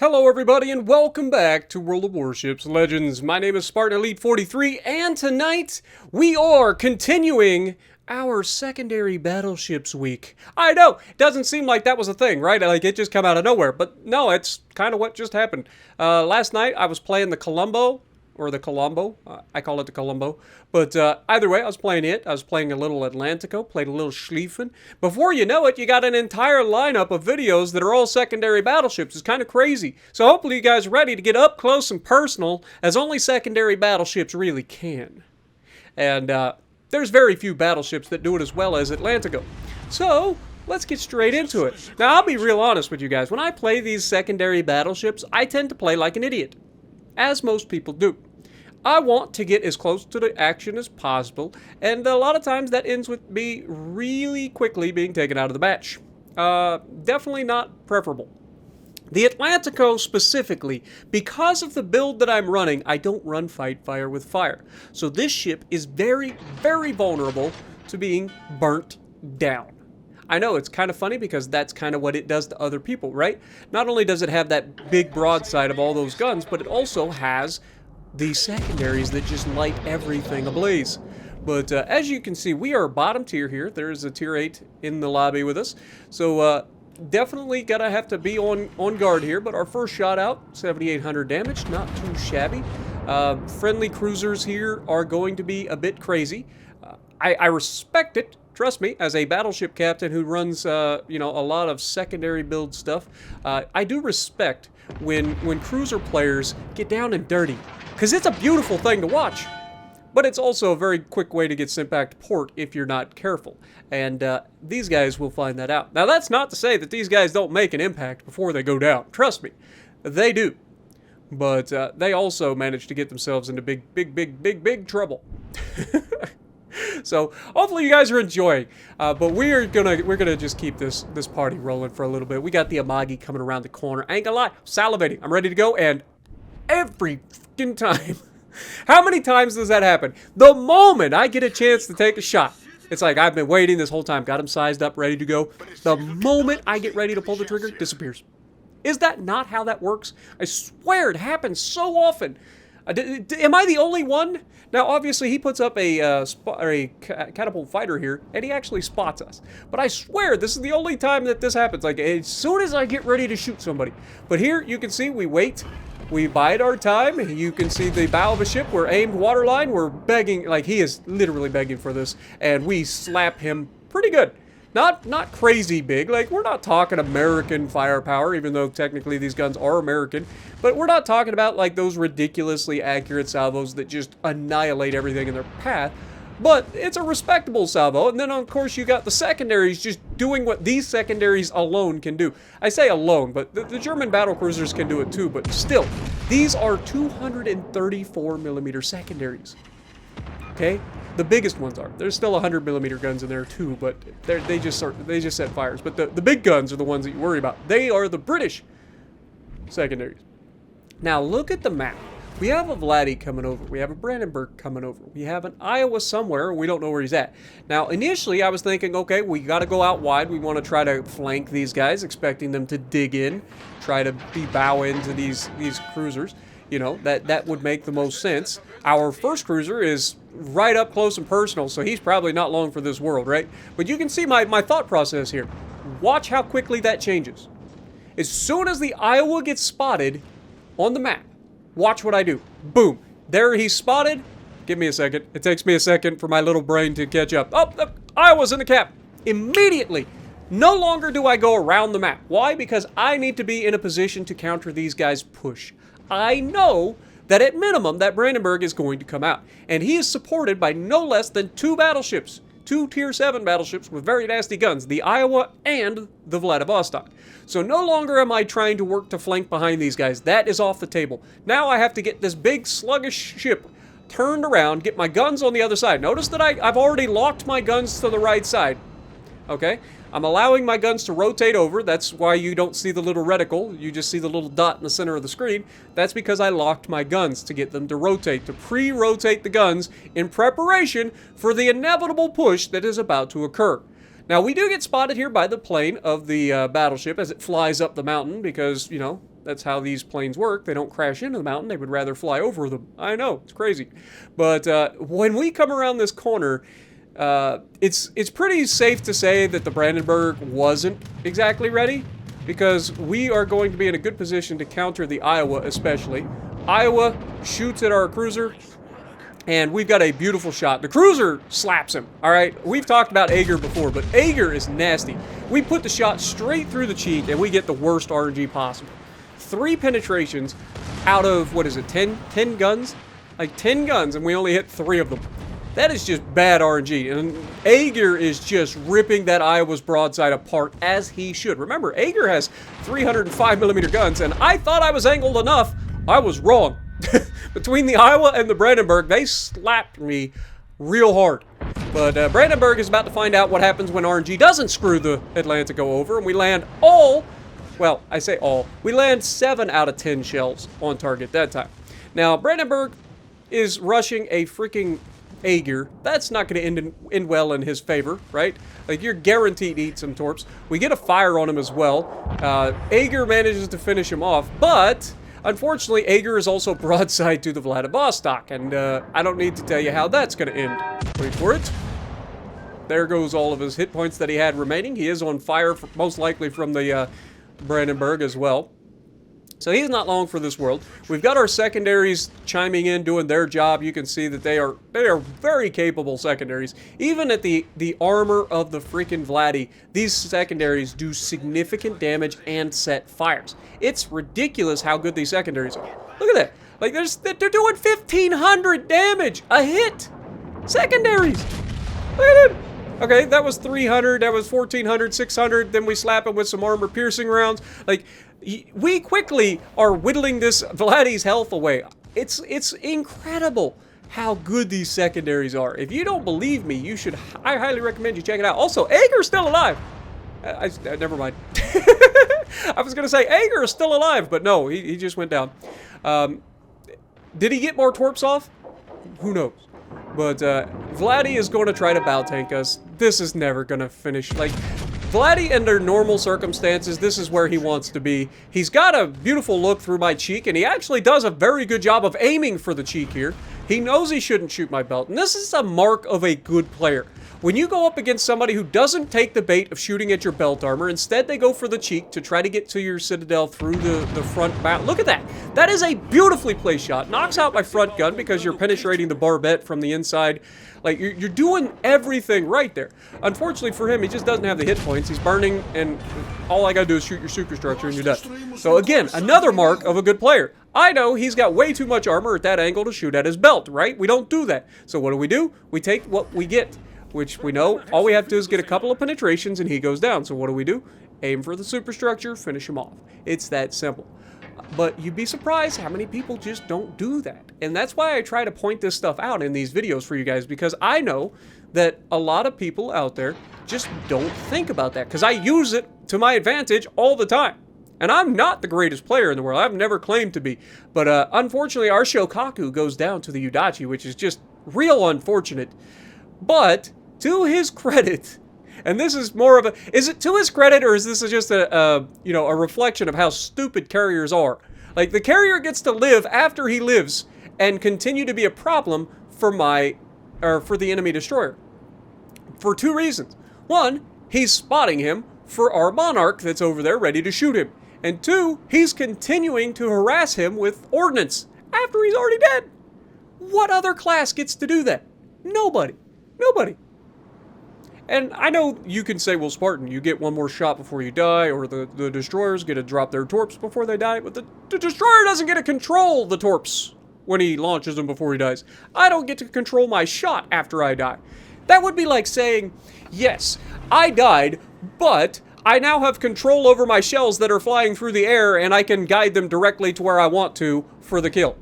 Hello everybody and welcome back to World of Warships Legends. My name is Spartan Elite 43 and tonight we are continuing our secondary battleships week. I know, it doesn't seem like that was a thing, right? Like it just came out of nowhere, but no, it's kind of what just happened. Last night I was playing the Colombo. I call it the Colombo. But either way, I was playing it. I was playing a little Atlantico, played a little Schlieffen. Before you know it, you got an entire lineup of videos that are all secondary battleships. It's kind of crazy. So hopefully you guys are ready to get up close and personal, as only secondary battleships really can. And there's very few battleships that do it as well as Atlantico. So let's get straight into it. Now, I'll be real honest with you guys. When I play these secondary battleships, I tend to play like an idiot, as most people do. I want to get as close to the action as possible, and a lot of times that ends with me really quickly being taken out of the match. Definitely not preferable. The Atlantico specifically, because of the build that I'm running, I don't run fight fire with fire. So this ship is very, very vulnerable to being burnt down. I know, it's kind of funny because that's kind of what it does to other people, right? Not only does it have that big broadside of all those guns, but it also has these secondaries that just light everything ablaze. But as you can see, we are bottom tier here. There's a tier 8 in the lobby with us. So definitely gonna have to be on guard here. But our first shot out, 7,800 damage, not too shabby. Friendly cruisers here are going to be a bit crazy. I respect it. Trust me, as a battleship captain who runs, you know, a lot of secondary build stuff, I do respect when cruiser players get down and dirty, because it's a beautiful thing to watch. But it's also a very quick way to get sent back to port if you're not careful, and these guys will find that out. Now, that's not to say that these guys don't make an impact before they go down. Trust me, they do. But they also manage to get themselves into big trouble. So hopefully you guys are enjoying, but we're gonna just keep this party rolling for a little bit. We got the Amagi coming around the corner. I ain't gonna lie, salivating. I'm ready to go, and every freaking time, how many times does that happen? The moment I get a chance to take a shot, it's like I've been waiting this whole time, got him sized up, ready to go. The moment I get ready to pull the trigger, it disappears. Is that not how that works? I swear it happens so often. Am I the only one? Now, obviously, he puts up a catapult fighter here, and he actually spots us. But I swear, this is the only time that this happens. Like, as soon as I get ready to shoot somebody. But here, you can see, we wait. We bide our time. You can see the bow of a ship. We're aimed waterline. We're begging, like, he is literally begging for this. And we slap him pretty good. Not crazy big, like we're not talking American firepower, even though technically these guns are American, but we're not talking about like those ridiculously accurate salvos that just annihilate everything in their path, but it's a respectable salvo. And then of course you got the secondaries just doing what these secondaries alone can do. I say alone, but the German battlecruisers can do it too, but still, these are 234mm secondaries, okay? The biggest ones are. There's still 100mm guns in there too, but they just set fires. But the big guns are the ones that you worry about. They are the British secondaries. Now look at the map. We have a Vladdy coming over. We have a Brandenburg coming over. We have an Iowa somewhere, and we don't know where he's at. Now initially I was thinking, okay, we got to go out wide. We want to try to flank these guys, expecting them to dig in, try to bow into these cruisers. You know, that would make the most sense. Our first cruiser is right up close and personal, so he's probably not long for this world, right? But you can see my thought process here. Watch how quickly that changes. As soon as the Iowa gets spotted on the map, watch what I do. Boom. There he's spotted. Give me a second. It takes me a second for my little brain to catch up. Oh, the Iowa's in the cap. Immediately. No longer do I go around the map. Why? Because I need to be in a position to counter these guys' push. I know that at minimum that Brandenburg is going to come out, and he is supported by no less than 2 battleships, 2 tier 7 battleships with very nasty guns, the Iowa and the Vladivostok. So no longer am I trying to work to flank behind these guys. That is off the table. Now I have to get this big sluggish ship turned around, get my guns on the other side. Notice that I've already locked my guns to the right side. Okay? I'm allowing my guns to rotate over. That's why you don't see the little reticle. You just see the little dot in the center of the screen. That's because I locked my guns to get them to rotate, to pre-rotate the guns in preparation for the inevitable push that is about to occur. Now, we do get spotted here by the plane of the battleship as it flies up the mountain because, you know, That's how these planes work. They don't crash into the mountain. They would rather fly over them. I know, it's crazy. But when we come around this corner, it's pretty safe to say that the Brandenburg wasn't exactly ready, because we are going to be in a good position to counter the Iowa especially. Iowa shoots at our cruiser, and we've got a beautiful shot. The cruiser slaps him, all right? We've talked about Aegir before, but Aegir is nasty. We put the shot straight through the cheek, and we get the worst RNG possible. 3 penetrations out of, what is it, 10 guns? Like 10 guns, and we only hit 3 of them. That is just bad RNG, and Aegir is just ripping that Iowa's broadside apart, as he should. Remember, Aegir has 305mm guns, and I thought I was angled enough. I was wrong. Between the Iowa and the Brandenburg, they slapped me real hard. But Brandenburg is about to find out what happens when RNG doesn't screw the Atlantic over, and we land all, well, I say all, we land 7 out of 10 shells on target that time. Now, Brandenburg is rushing a freaking Aegir. That's not going to end well in his favor, right? Like, you're guaranteed to eat some torps. We get a fire on him as well. Aegir manages to finish him off, but unfortunately, Aegir is also broadside to the Vladivostok, and I don't need to tell you how that's going to end. Wait for it. There goes all of his hit points that he had remaining. He is on fire, most likely from the Brandenburg as well. So he's not long for this world. We've got our secondaries chiming in, doing their job. You can see that they are very capable secondaries. Even at the armor of the freaking Vladdy, these secondaries do significant damage and set fires. It's ridiculous how good these secondaries are. Look at that. Like, they're doing 1,500 damage a hit. Secondaries. Look at it. Okay, that was 300, that was 1,400, 600, then we slap it with some armor-piercing rounds. Like, we quickly are whittling this Vladdy's health away. It's incredible how good these secondaries are. If you don't believe me, I highly recommend you check it out. Also, Aegir's still alive. Never mind. I was going to say Aegir is still alive, but no, he just went down. Did he get more torps off? Who knows? But Vladdy is going to try to bow tank us. This is never going to finish. Like, Vladdy, under normal circumstances, this is where he wants to be. He's got a beautiful look through my cheek, and he actually does a very good job of aiming for the cheek here. He knows he shouldn't shoot my belt, and this is a mark of a good player. When you go up against somebody who doesn't take the bait of shooting at your belt armor, instead they go for the cheek to try to get to your citadel through the front mount. Look at that. That is a beautifully placed shot. Knocks out my front gun because you're penetrating the barbette from the inside. Like, you're doing everything right there. Unfortunately for him, he just doesn't have the hit points. He's burning, and all I gotta do is shoot your superstructure and you're done. So again, another mark of a good player. I know he's got way too much armor at that angle to shoot at his belt, right? We don't do that. So what do? We take what we get, which we know all we have to do is get a couple of penetrations and he goes down. So what do? Aim for the superstructure, finish him off. It's that simple. But you'd be surprised how many people just don't do that. And that's why I try to point this stuff out in these videos for you guys, because I know that a lot of people out there just don't think about that, because I use it to my advantage all the time. And I'm not the greatest player in the world. I've never claimed to be. But unfortunately, our Shokaku goes down to the Udachi, which is just real unfortunate. But to his credit, and this is more of a, is it to his credit, or is this just a reflection of how stupid carriers are? Like, the carrier gets to live after he lives and continue to be a problem for the enemy destroyer. For 2 reasons. 1, he's spotting him for our monarch that's over there ready to shoot him. And 2, he's continuing to harass him with ordnance after he's already dead. What other class gets to do that? Nobody. Nobody. And I know you can say, well, Spartan, you get one more shot before you die, or the destroyers get to drop their torps before they die, but the destroyer doesn't get to control the torps when he launches them before he dies. I don't get to control my shot after I die. That would be like saying, yes, I died, but I now have control over my shells that are flying through the air, and I can guide them directly to where I want to for the kill.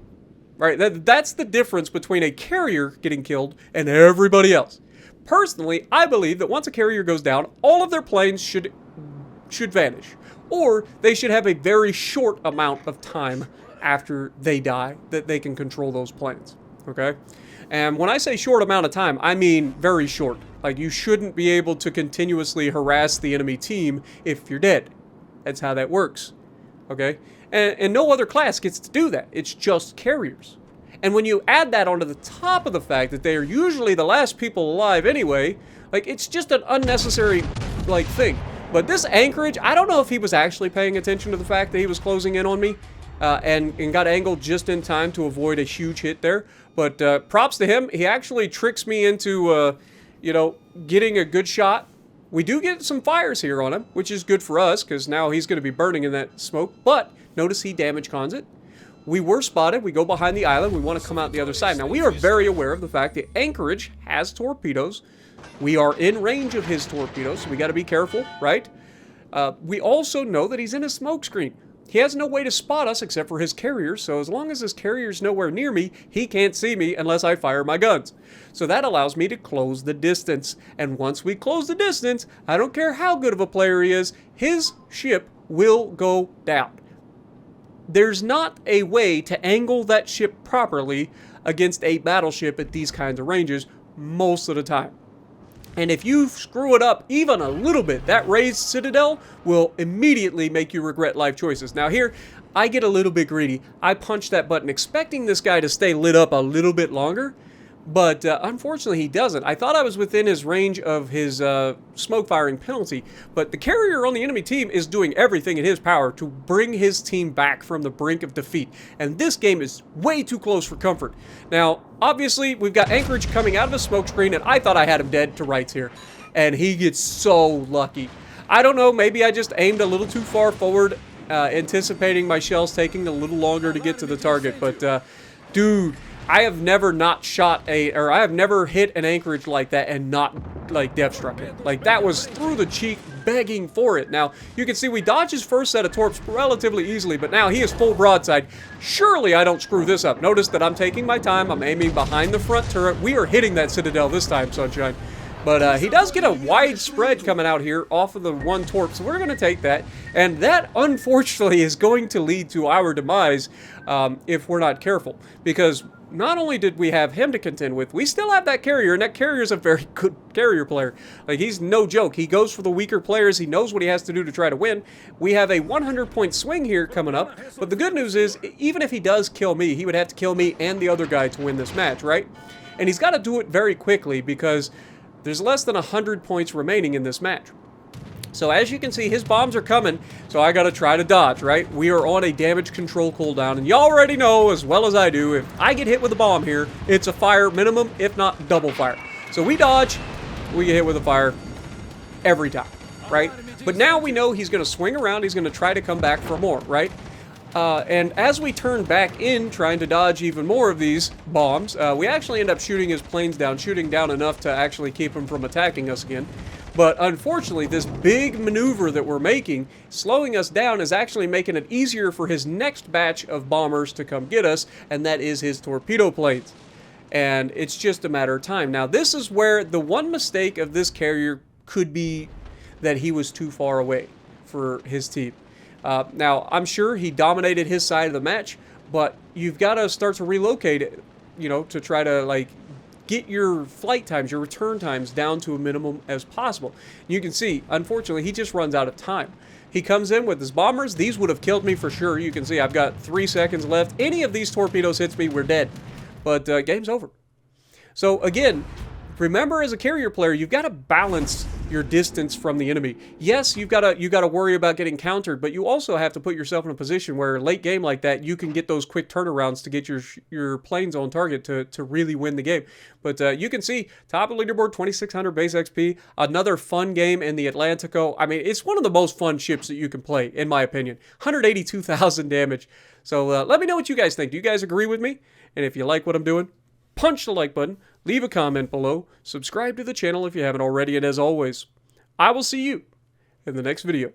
Right? That's the difference between a carrier getting killed and everybody else. Personally, I believe that once a carrier goes down, all of their planes should vanish. Or they should have a very short amount of time after they die that they can control those planes. Okay? And when I say short amount of time, I mean very short. Like, you shouldn't be able to continuously harass the enemy team if you're dead. That's how that works. Okay? And no other class gets to do that. It's just carriers. And when you add that onto the top of the fact that they are usually the last people alive anyway, like, it's just an unnecessary, like, thing. But this anchorage, I don't know if he was actually paying attention to the fact that he was closing in on me, and got angled just in time to avoid a huge hit there. But props to him. He actually tricks me into, you know, getting a good shot. We do get some fires here on him, which is good for us, because now he's going to be burning in that smoke. But notice he damage cons it. We were spotted. We go behind the island. We want to come out the other side. Now, we are very aware of the fact that Anchorage has torpedoes. We are in range of his torpedoes, so we got to be careful, right? We also know that he's in a smoke screen. He has no way to spot us except for his carrier, so as long as his carrier's nowhere near me, he can't see me unless I fire my guns. So that allows me to close the distance. And once we close the distance, I don't care how good of a player he is, his ship will go down. There's not a way to angle that ship properly against a battleship at these kinds of ranges most of the time. And if you screw it up even a little bit, that raised citadel will immediately make you regret life choices. Now here, I get a little bit greedy. I punch that button expecting this guy to stay lit up a little bit longer, but unfortunately he doesn't. I thought I was within his range of his smoke firing penalty, but the carrier on the enemy team is doing everything in his power to bring his team back from the brink of defeat. And this game is way too close for comfort. Now, obviously, we've got Anchorage coming out of the smoke screen, and I thought I had him dead to rights here. And he gets so lucky. I don't know, maybe I just aimed a little too far forward, anticipating my shells taking a little longer to get to the target. But, dude, I have never not shot I have never hit an Anchorage like that and not, like, death struck it. Like, that was through the cheek, begging for it. Now, you can see we dodge his first set of torps relatively easily, but now he is full broadside. Surely I don't screw this up. Notice that I'm taking my time. I'm aiming behind the front turret. We are hitting that citadel this time, Sunshine. But he does get a wide spread coming out here off of the one torp, so we're going to take that. And that, unfortunately, is going to lead to our demise if we're not careful. Because not only did we have him to contend with, we still have that carrier, and that carrier is a very good carrier player. Like, he's no joke. He goes for the weaker players. He knows what he has to do to try to win. We have a 100-point swing here coming up, but the good news is, even if he does kill me, he would have to kill me and the other guy to win this match, right? And he's got to do it very quickly because there's less than 100 points remaining in this match. So as you can see, his bombs are coming, so I gotta try to dodge, right? We are on a damage control cooldown, and y'all already know as well as I do, if I get hit with a bomb here, it's a fire minimum, if not double fire. So we dodge, we get hit with a fire every time, right? But now we know he's gonna swing around, he's gonna try to come back for more, right? And as we turn back in, trying to dodge even more of these bombs, we actually end up shooting his planes down, shooting down enough to actually keep him from attacking us again. But unfortunately, this big maneuver that we're making, slowing us down, is actually making it easier for his next batch of bombers to come get us, and that is his torpedo planes. And it's just a matter of time. Now, this is where the one mistake of this carrier could be that he was too far away for his team. Now, I'm sure he dominated his side of the match, but you've got to start to relocate it, you know, to try to, like, get your flight times, your return times down to a minimum as possible. You can see, unfortunately, he just runs out of time. He comes in with his bombers. These would have killed me for sure. You can see I've got 3 seconds left. Any of these torpedoes hits me, we're dead. But game's over. So again, remember, as a carrier player, you've got to balance your distance from the enemy. Yes, you gotta worry about getting countered, but you also have to put yourself in a position where late game like that, you can get those quick turnarounds to get your planes on target to really win the game. But you can see, top of the leaderboard, 2,600 base XP, another fun game in the Atlantico. I mean, it's one of the most fun ships that you can play, in my opinion. 182,000 damage. So let me know what you guys think. Do you guys agree with me? And if you like what I'm doing, punch the like button, leave a comment below, subscribe to the channel if you haven't already, and as always, I will see you in the next video.